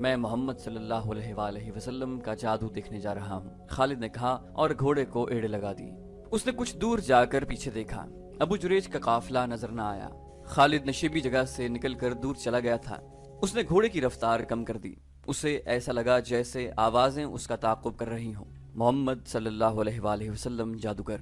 میں محمد صلی اللہ علیہ وآلہ وسلم کا جادو دیکھنے جا رہا ہوں، خالد نے کہا اور گھوڑے کو ایڑے لگا دی۔ اس نے کچھ دور جا کر پیچھے دیکھا، ابو جریج کا قافلہ نظر نہ آیا۔ خالد نشیبی جگہ سے نکل کر دور چلا گیا تھا۔ اس نے گھوڑے کی رفتار کم کر دی، اسے ایسا لگا جیسے آوازیں اس کا تعاقب کر رہی ہوں۔ محمد صلی اللہ علیہ وآلہ وسلم جادوگر،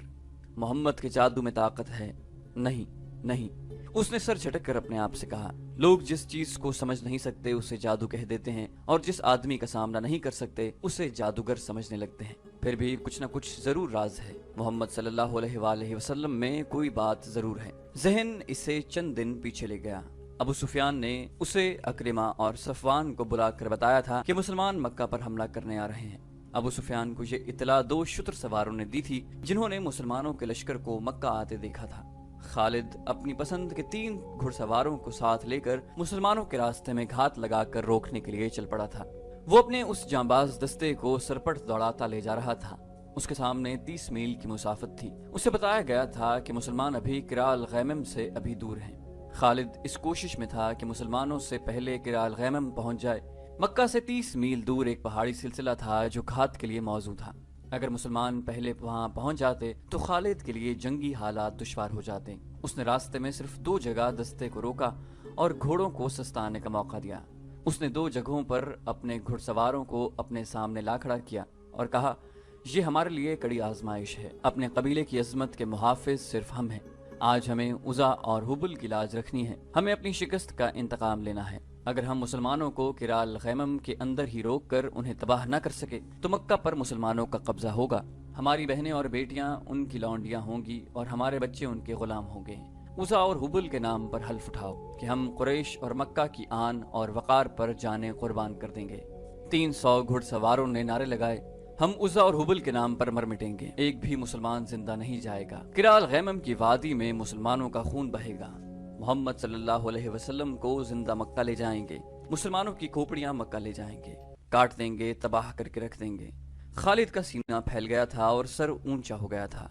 محمد کے جادو میں طاقت ہے۔ نہیں نہیں، اس نے سر جھٹک کر اپنے آپ سے کہا۔ لوگ جس چیز کو سمجھ نہیں سکتے اسے جادو کہہ دیتے ہیں، اور جس آدمی کا سامنا نہیں کر سکتے اسے جادوگر سمجھنے لگتے ہیں۔ پھر بھی کچھ نہ کچھ ضرور راز ہے، محمد صلی اللہ علیہ وآلہ وسلم میں کوئی بات ضرور ہے۔ ذہن اسے چند دن پیچھے لے گیا۔ ابو سفیان نے اسے اکرمہ اور صفوان کو بلا کر بتایا تھا کہ مسلمان مکہ پر حملہ کرنے آ رہے ہیں۔ ابو سفیان کو یہ اطلاع 2 شتر سواروں نے دی تھی جنہوں نے مسلمانوں کے لشکر کو مکہ آتے دیکھا تھا۔ خالد اپنی پسند کے 3 گھڑ سواروں کو ساتھ لے کر مسلمانوں کے راستے میں گھات لگا کر روکنے کے لیے چل پڑا تھا۔ وہ اپنے اس جانباز دستے کو سرپٹ دوڑاتا لے جا رہا تھا۔ اس کے سامنے 30 میل کی مسافت تھی۔ اسے بتایا گیا تھا کہ مسلمان ابھی قرع الغیمم سے ابھی دور ہیں۔ خالد اس کوشش میں تھا کہ مسلمانوں سے پہلے قرع الغیمم پہنچ جائے۔ مکہ سے 30 میل دور ایک پہاڑی سلسلہ تھا جو گھات کے لیے موزوں تھا۔ اگر مسلمان پہلے وہاں پہنچ جاتے تو خالد کے لیے جنگی حالات دشوار ہو جاتے۔ اس نے راستے میں صرف 2 جگہ دستے کو روکا اور گھوڑوں کو سستانے کا موقع دیا۔ اس نے 2 جگہوں پر اپنے گھڑ سواروں کو اپنے سامنے لا کھڑا کیا اور کہا، یہ ہمارے لیے کڑی آزمائش ہے۔ اپنے قبیلے کی عظمت کے محافظ صرف ہم ہیں۔ آج ہمیں عزا اور حبل کی لاج رکھنی ہے۔ ہمیں اپنی شکست کا انتقام لینا ہے۔ اگر ہم مسلمانوں کو قرع الغیمم کے اندر ہی روک کر انہیں تباہ نہ کر سکے تو مکہ پر مسلمانوں کا قبضہ ہوگا۔ ہماری بہنیں اور بیٹیاں ان کی لونڈیاں ہوں گی اور ہمارے بچے ان کے غلام ہوں گے۔ عزا اور حبل کے نام پر حلف اٹھاؤ کہ ہم قریش اور مکہ کی آن اور وقار پر جانیں قربان کر دیں گے۔ 300 گھڑ سواروں نے نعرے لگائے، ہم عزا اور حبل کے نام پر مر مٹیں گے، ایک بھی مسلمان زندہ نہیں جائے گا۔ قرع الغیمم کی وادی میں مسلمانوں کا خون بہے گا۔ محمد صلی اللہ علیہ وسلم کو زندہ مکہ لے جائیں گے، مسلمانوں کی کھوپڑیاں مکہ لے جائیں گے، کاٹ دیں گے، تباہ کر کے رکھ دیں گے۔ خالد کا سینہ پھیل گیا تھا اور سر اونچا ہو گیا تھا۔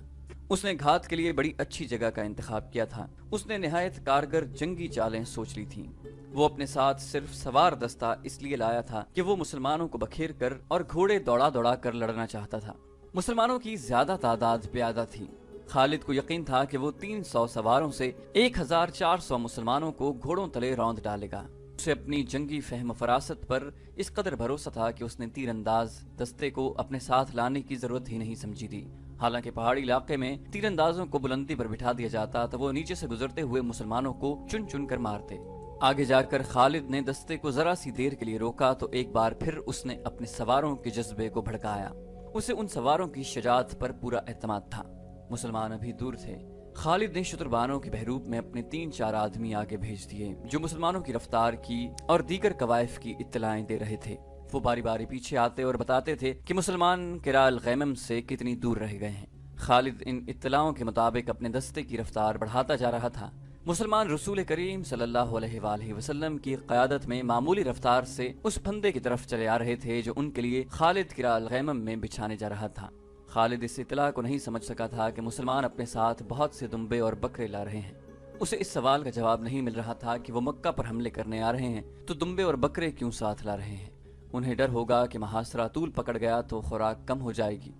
اس نے گھات کے لیے بڑی اچھی جگہ کا انتخاب کیا تھا۔ اس نے نہایت کارگر جنگی چالیں سوچ لی تھیں۔ وہ اپنے ساتھ صرف سوار دستہ اس لیے لایا تھا کہ وہ مسلمانوں کو بکھیر کر اور گھوڑے دوڑا دوڑا کر لڑنا چاہتا تھا۔ مسلمانوں کی زیادہ تعداد پیادہ تھی۔ خالد کو یقین تھا کہ وہ 300 سواروں سے 1400 مسلمانوں کو گھوڑوں تلے روند ڈالے گا۔ اسے اپنی جنگی فہم و فراست پر اس قدر بھروسہ تھا کہ اس نے تیر انداز دستے کو اپنے ساتھ لانے کی ضرورت ہی نہیں سمجھی تھی۔ حالانکہ پہاڑی علاقے میں تیر اندازوں کو بلندی پر بٹھا دیا جاتا تو وہ نیچے سے گزرتے ہوئے مسلمانوں کو چن چن کر مارتے۔ آگے جا کر خالد نے دستے کو ذرا سی دیر کے لیے روکا تو ایک بار پھر اس نے اپنے سواروں کے جذبے کو بھڑکایا۔ اسے ان سواروں کی شجاعت پر پورا اعتماد تھا۔ مسلمان ابھی دور تھے۔ خالد نے شتربانوں کے بحروب میں اپنے 3-4 آدمی آگے بھیج دیے جو مسلمانوں کی رفتار کی اور دیگر قوائف کی اطلاعیں دے رہے تھے۔ وہ باری باری پیچھے آتے اور بتاتے تھے کہ مسلمان قرع الغیمم سے کتنی دور رہ گئے ہیں۔ خالد ان اطلاعوں کے مطابق اپنے دستے کی رفتار بڑھاتا جا رہا تھا۔ مسلمان رسول کریم صلی اللہ علیہ وآلہ وسلم کی قیادت میں معمولی رفتار سے اس پھندے کی طرف چلے آ رہے تھے جو ان کے لیے خالد قرع الغیمم میں بچھانے جا رہا تھا۔ خالد اس اطلاع کو نہیں سمجھ سکا تھا کہ مسلمان اپنے ساتھ بہت سے دمبے اور بکرے لا رہے ہیں۔ اسے اس سوال کا جواب نہیں مل رہا تھا کہ وہ مکہ پر حملے کرنے آ رہے ہیں تو دمبے اور بکرے کیوں ساتھ لا رہے ہیں۔ انہیں ڈر ہوگا کہ محاصرہ طول پکڑ گیا تو خوراک کم ہو جائے گی۔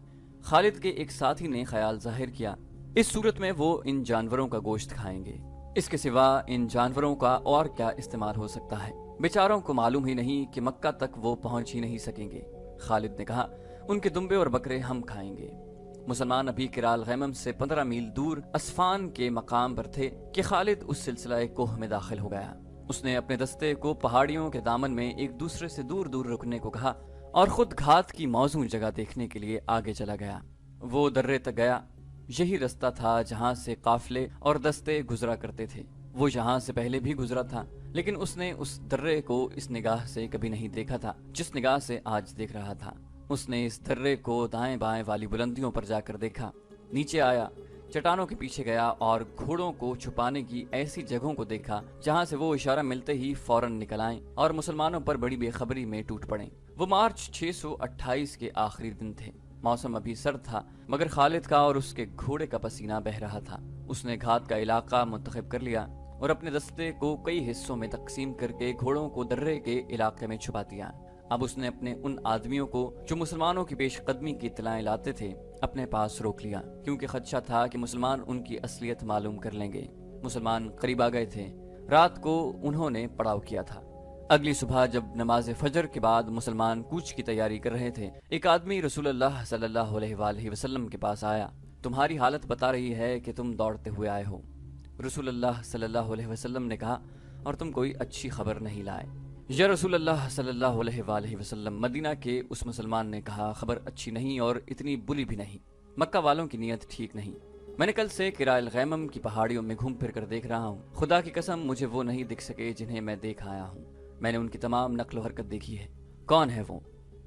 خالد کے ایک ساتھی نے خیال ظاہر کیا، اس صورت میں وہ ان جانوروں کا گوشت کھائیں گے، اس کے سوا ان جانوروں کا اور کیا استعمال ہو سکتا ہے؟ بیچاروں کو معلوم ہی نہیں کہ مکہ تک وہ پہنچ ہی نہیں سکیں گے۔ خالد نے کہا، ان کے دمبے اور بکرے ہم کھائیں گے۔ مسلمان ابھی قرع الغیمم سے 15 میل دور اسفان کے مقام پر تھے کہ خالد اس سلسلہ کوہ میں داخل ہو گیا۔ اس نے اپنے دستے کو پہاڑیوں کے دامن میں ایک دوسرے سے دور دور رکنے کو کہا اور خود گھات کی موزوں جگہ دیکھنے کے لیے آگے چلا گیا۔ وہ درے تک گیا۔ یہی رستہ تھا جہاں سے قافلے اور دستے گزرا کرتے تھے۔ وہ یہاں سے پہلے بھی گزرا تھا، لیکن اس نے اس درے کو اس نگاہ سے کبھی نہیں دیکھا تھا جس نگاہ سے آج دیکھ رہا تھا۔ اس نے اس درے کو دائیں بائیں والی بلندیوں پر جا کر دیکھا، نیچے آیا، چٹانوں کے پیچھے گیا اور گھوڑوں کو چھپانے کی ایسی جگہوں کو دیکھا جہاں سے وہ اشارہ ملتے ہی فوراً نکل آئیں اور مسلمانوں پر بڑی بے خبری میں ٹوٹ پڑیں۔ وہ مارچ 628 کے آخری دن تھے۔ موسم ابھی سرد تھا مگر خالد کا اور اس کے گھوڑے کا پسینہ بہہ رہا تھا۔ اس نے گھات کا علاقہ منتخب کر لیا اور اپنے دستے کو کئی حصوں میں تقسیم کر کے گھوڑوں کو درے کے علاقے میں چھپا دیا۔ اب اس نے اپنے ان آدمیوں کو جو مسلمانوں کی پیش قدمی کی اطلاعیں لاتے تھے اپنے پاس روک لیا، کیونکہ خدشہ تھا کہ مسلمان ان کی اصلیت معلوم کر لیں گے۔ مسلمان قریب آ گئے تھے۔ رات کو انہوں نے پڑاؤ کیا تھا۔ اگلی صبح جب نماز فجر کے بعد مسلمان کوچ کی تیاری کر رہے تھے، ایک آدمی رسول اللہ صلی اللہ علیہ وآلہ وسلم کے پاس آیا۔ تمہاری حالت بتا رہی ہے کہ تم دوڑتے ہوئے آئے ہو۔ رسول اللہ صلی اللہ علیہ وسلم نے کہا، اور تم کوئی اچھی خبر نہیں لائے۔ یا رسول اللہ صلی اللہ علیہ وآلہ وسلم، مدینہ کے اس مسلمان نے کہا، خبر اچھی نہیں اور اتنی بری بھی نہیں۔ مکہ والوں کی نیت ٹھیک نہیں۔ میں نے کل سے کرائل غیمم کی پہاڑیوں میں گھوم پھر کر دیکھ رہا ہوں۔ خدا کی قسم مجھے وہ نہیں دکھ سکے جنہیں میں دیکھ آیا ہوں۔ میں نے ان کی تمام نقل و حرکت دیکھی ہے۔ کون ہے وہ؟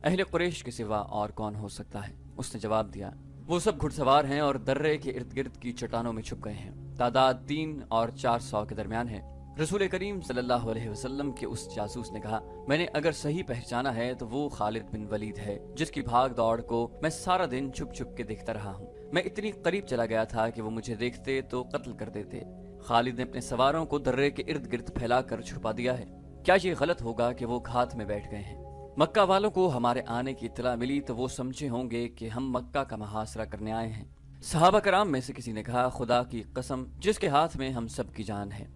اہل قریش کے سوا اور کون ہو سکتا ہے؟ اس نے جواب دیا، وہ سب گھڑ سوار ہیں اور درے کے ارد گرد کی چٹانوں میں چھپ گئے ہیں۔ تعداد 300 اور 400 کے درمیان ہے۔ رسول کریم صلی اللہ علیہ وسلم کے اس جاسوس نے کہا، میں نے اگر صحیح پہچانا ہے تو وہ خالد بن ولید ہے، جس کی بھاگ دوڑ کو میں سارا دن چھپ چھپ کے دیکھتا رہا ہوں۔ میں اتنی قریب چلا گیا تھا کہ وہ مجھے دیکھتے تو قتل کر دیتے۔ خالد نے اپنے سواروں کو درے کے ارد گرد پھیلا کر چھپا دیا ہے۔ کیا یہ غلط ہوگا کہ وہ گھات میں بیٹھ گئے ہیں؟ مکہ والوں کو ہمارے آنے کی اطلاع ملی تو وہ سمجھے ہوں گے کہ ہم مکہ کا محاصرہ کرنے آئے ہیں۔ صحابہ کرام میں سے کسی نے کہا، خدا کی قسم جس کے ہاتھ میں ہم سب کی جان ہے۔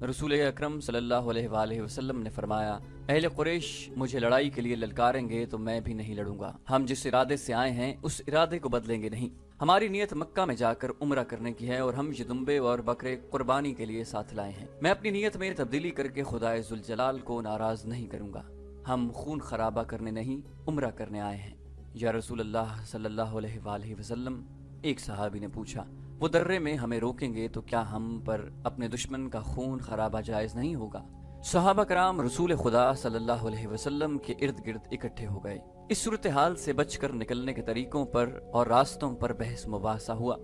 رسول اکرم صلی اللہ علیہ وآلہ وسلم نے فرمایا، اہل قریش مجھے لڑائی کے لیے للکاریں گے تو میں بھی نہیں لڑوں گا۔ ہم جس ارادے سے آئے ہیں اس ارادے کو بدلیں گے نہیں۔ ہماری نیت مکہ میں جا کر عمرہ کرنے کی ہے اور ہم یہ دمبے اور بکرے قربانی کے لیے ساتھ لائے ہیں۔ میں اپنی نیت میں تبدیلی کر کے خدائے ذوالجلال کو ناراض نہیں کروں گا۔ ہم خون خرابہ کرنے نہیں، عمرہ کرنے آئے ہیں۔ یا رسول اللہ صلی اللہ علیہ وآلہ وسلم، ایک صحابی نے پوچھا، وہ درے میں ہمیں روکیں گے تو کیا ہم پر اپنے دشمن کا خون خرابہ جائز نہیں ہوگا؟ صحابہ کرام رسول خدا صلی اللہ علیہ وسلم کے ارد گرد اکٹھے ہو گئے۔ اس صورتحال سے بچ کر نکلنے کے طریقوں پر اور راستوں پر بحث مباحثہ ہوا۔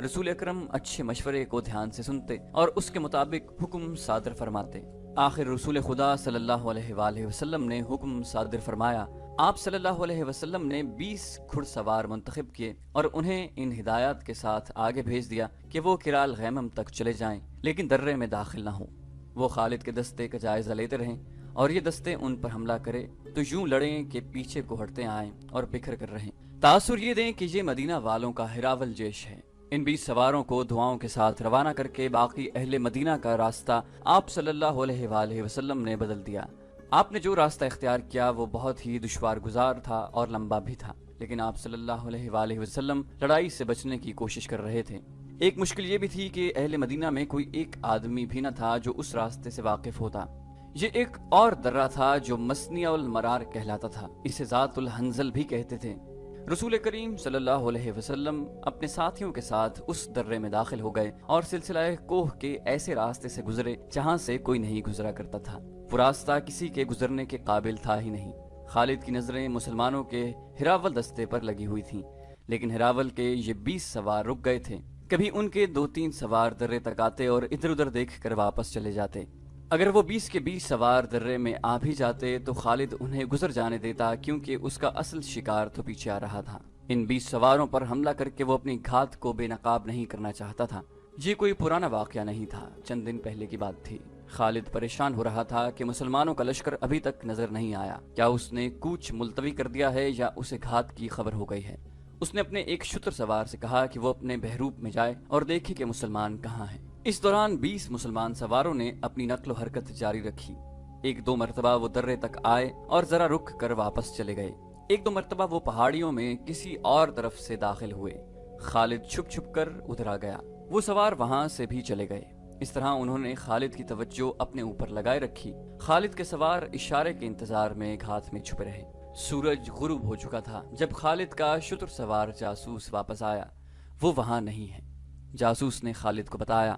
رسول اکرم اچھے مشورے کو دھیان سے سنتے اور اس کے مطابق حکم صادر فرماتے۔ آخر رسول خدا صلی اللہ علیہ وآلہ وسلم نے حکم صادر فرمایا۔ آپ صلی اللہ علیہ وسلم نے 20 گھڑ سوار منتخب کیے اور انہیں ان ہدایات کے ساتھ آگے بھیج دیا کہ وہ کرال غیمم تک چلے جائیں لیکن درے میں داخل نہ ہوں۔ وہ خالد کے دستے کا جائزہ لیتے رہیں اور یہ دستے ان پر حملہ کرے تو یوں لڑیں کہ پیچھے کو ہٹتے آئیں اور بکھر کر رہیں۔ تاثر یہ دیں کہ یہ مدینہ والوں کا ہراول جیش ہے۔ ان 20 سواروں کو دعاؤں کے ساتھ روانہ کر کے باقی اہل مدینہ کا راستہ آپ صلی اللہ علیہ وآلہ وسلم نے بدل دیا۔ آپ نے جو راستہ اختیار کیا وہ بہت ہی دشوار گزار تھا اور لمبا بھی تھا، لیکن آپ صلی اللہ علیہ وآلہ وسلم لڑائی سے بچنے کی کوشش کر رہے تھے۔ ایک مشکل یہ بھی تھی کہ اہل مدینہ میں کوئی ایک آدمی بھی نہ تھا جو اس راستے سے واقف ہوتا۔ یہ ایک اور درہ تھا جو مسنیع المرار کہلاتا تھا، اسے ذات الحنزل بھی کہتے تھے۔ رسول کریم صلی اللہ علیہ وسلم اپنے ساتھیوں کے ساتھ اس درے میں داخل ہو گئے اور سلسلہ کوہ کے ایسے راستے سے گزرے جہاں سے کوئی نہیں گزرا کرتا تھا۔ وہ راستہ کسی کے گزرنے کے قابل تھا ہی نہیں۔ خالد کی نظریں مسلمانوں کے ہراول دستے پر لگی ہوئی تھیں، لیکن ہراول کے یہ 20 سوار رک گئے تھے۔ کبھی ان کے 2-3 سوار درے تک آتے اور ادھر ادھر دیکھ کر واپس چلے جاتے۔ اگر وہ 20 کے 20 سوار درے میں آ بھی جاتے تو خالد انہیں گزر جانے دیتا، کیونکہ اس کا اصل شکار تو پیچھے آ رہا تھا۔ ان 20 سواروں پر حملہ کر کے وہ اپنی گھات کو بے نقاب نہیں کرنا چاہتا تھا۔ یہ کوئی پرانا واقعہ نہیں تھا، چند دن پہلے کی بات تھی۔ خالد پریشان ہو رہا تھا کہ مسلمانوں کا لشکر ابھی تک نظر نہیں آیا۔ کیا اس نے کوچ ملتوی کر دیا ہے یا اسے گھات کی خبر ہو گئی ہے؟ اس نے اپنے ایک شتر سوار سے کہا کہ وہ اپنے بہروپ میں جائے اور دیکھے کہ مسلمان کہاں ہیں۔ اس دوران 20 مسلمان سواروں نے اپنی نقل و حرکت جاری رکھی۔ 1-2 مرتبہ وہ درے تک آئے اور ذرا رک کر واپس چلے گئے۔ 1-2 مرتبہ وہ پہاڑیوں میں کسی اور طرف سے داخل ہوئے۔ خالد چھپ چھپ کر ادھر آ گیا۔ وہ سوار وہاں سے بھی چلے گئے۔ اس طرح انہوں نے خالد کی توجہ اپنے اوپر لگائے رکھی۔ خالد کے سوار اشارے کے انتظار میں گھات میں چھپے رہے۔ سورج غروب ہو چکا تھا جب خالد کا شتر سوار جاسوس واپس آیا۔ وہ وہاں نہیں ہے۔ جاسوس نے خالد کو بتایا،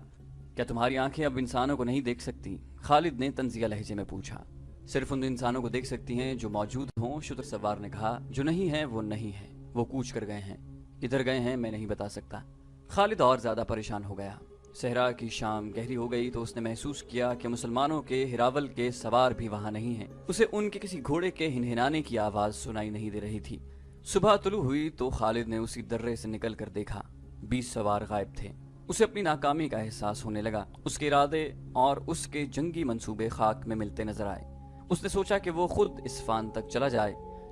کیا تمہاری آنکھیں اب انسانوں کو نہیں دیکھ سکتی؟ خالد نے طنزیہ لہجے میں پوچھا۔ صرف ان انسانوں کو دیکھ سکتی ہیں جو موجود ہوں، شتر سوار نے کہا۔ جو نہیں ہے وہ نہیں ہے، وہ کوچ کر گئے ہیں۔ کدھر گئے ہیں میں نہیں بتا سکتا۔ خالد اور زیادہ پریشان ہو گیا۔ صحرا کی شام گہری ہو گئی تو اس نے محسوس کیا کہ مسلمانوں کے ہراول کے سوار بھی وہاں نہیں ہیں۔ اسے ان کے کسی گھوڑے کے ہنہنانے کی آواز سنائی نہیں دے رہی تھی۔ صبح طلوع ہوئی تو خالد نے اسی درے سے نکل کر دیکھا، 20 سوار غائب تھے۔ اسے اپنی ناکامی کا احساس ہونے لگا۔ اس کے ارادے اور اس کے جنگی منصوبے خاک میں ملتے نظر آئے۔ اس نے سوچا کہ وہ خود اصفہان تک چلا جائے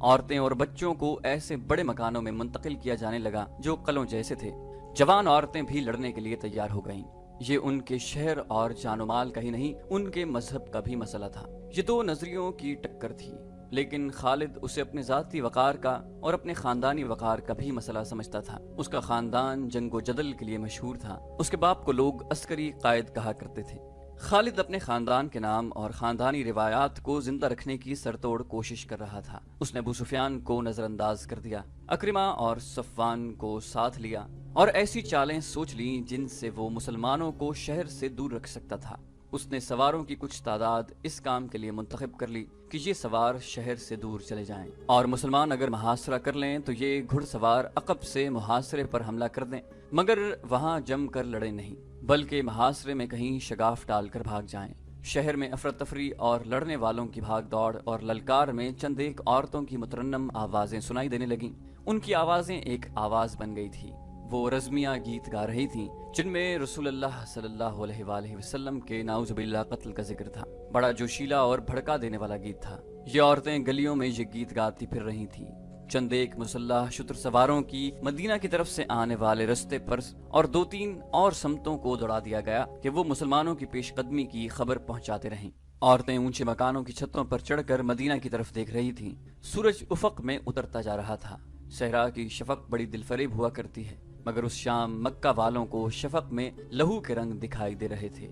عورتیں اور بچوں کو ایسے بڑے مکانوں میں منتقل کیا جانے لگا جو قلعوں جیسے تھے۔ جوان عورتیں بھی لڑنے کے لیے تیار ہو گئیں۔ یہ ان کے شہر اور جان و مال کا ہی نہیں، ان کے مذہب کا بھی مسئلہ تھا۔ یہ دو نظریوں کی ٹکر تھی، لیکن خالد اسے اپنے ذاتی وقار کا اور اپنے خاندانی وقار کا بھی مسئلہ سمجھتا تھا۔ اس کا خاندان جنگ و جدل کے لیے مشہور تھا۔ اس کے باپ کو لوگ عسکری قائد کہا کرتے تھے۔ خالد اپنے خاندان کے نام اور خاندانی روایات کو زندہ رکھنے کی سرتوڑ کوشش کر رہا تھا۔ اس نے ابو سفیان کو نظر انداز کر دیا، اکرمہ اور صفوان کو ساتھ لیا اور ایسی چالیں سوچ لیں جن سے وہ مسلمانوں کو شہر سے دور رکھ سکتا تھا۔ اس نے سواروں کی کچھ تعداد اس کام کے لیے منتخب کر لی کہ یہ سوار شہر سے دور چلے جائیں، اور مسلمان اگر محاصرہ کر لیں تو یہ گھڑ سوار عقب سے محاصرے پر حملہ کر دیں، مگر وہاں جم کر لڑیں نہیں، بلکہ محاصرے میں کہیں شگاف ڈال کر بھاگ جائیں۔ شہر میں افراتفری اور لڑنے والوں کی بھاگ دوڑ اور للکار میں چند ایک عورتوں کی مترنم آوازیں سنائی دینے لگیں۔ ان کی آوازیں ایک آواز بن گئی تھی۔ وہ رزمیہ گیت گا رہی تھیں جن میں رسول اللہ صلی اللہ علیہ وآلہ وسلم کے نعوذ باللہ قتل کا ذکر تھا۔ بڑا جوشیلا اور بھڑکا دینے والا گیت تھا۔ یہ عورتیں گلیوں میں یہ گیت گاتی پھر رہی تھیں۔ چند ایک مسلح شتر سواروں کی مدینہ کی طرف سے آنے والے رستے پر اور دو تین اور سمتوں کو دوڑا دیا گیا کہ وہ مسلمانوں کی پیش قدمی کی خبر پہنچاتے رہیں۔ عورتیں اونچے مکانوں کی چھتوں پر چڑھ کر مدینہ کی طرف دیکھ رہی تھیں۔ سورج افق میں اترتا جا رہا تھا۔ صحرا کی شفق بڑی دلفریب ہوا کرتی ہے، مگر اس شام مکہ والوں کو شفق میں لہو کے رنگ دکھائی دے رہے تھے۔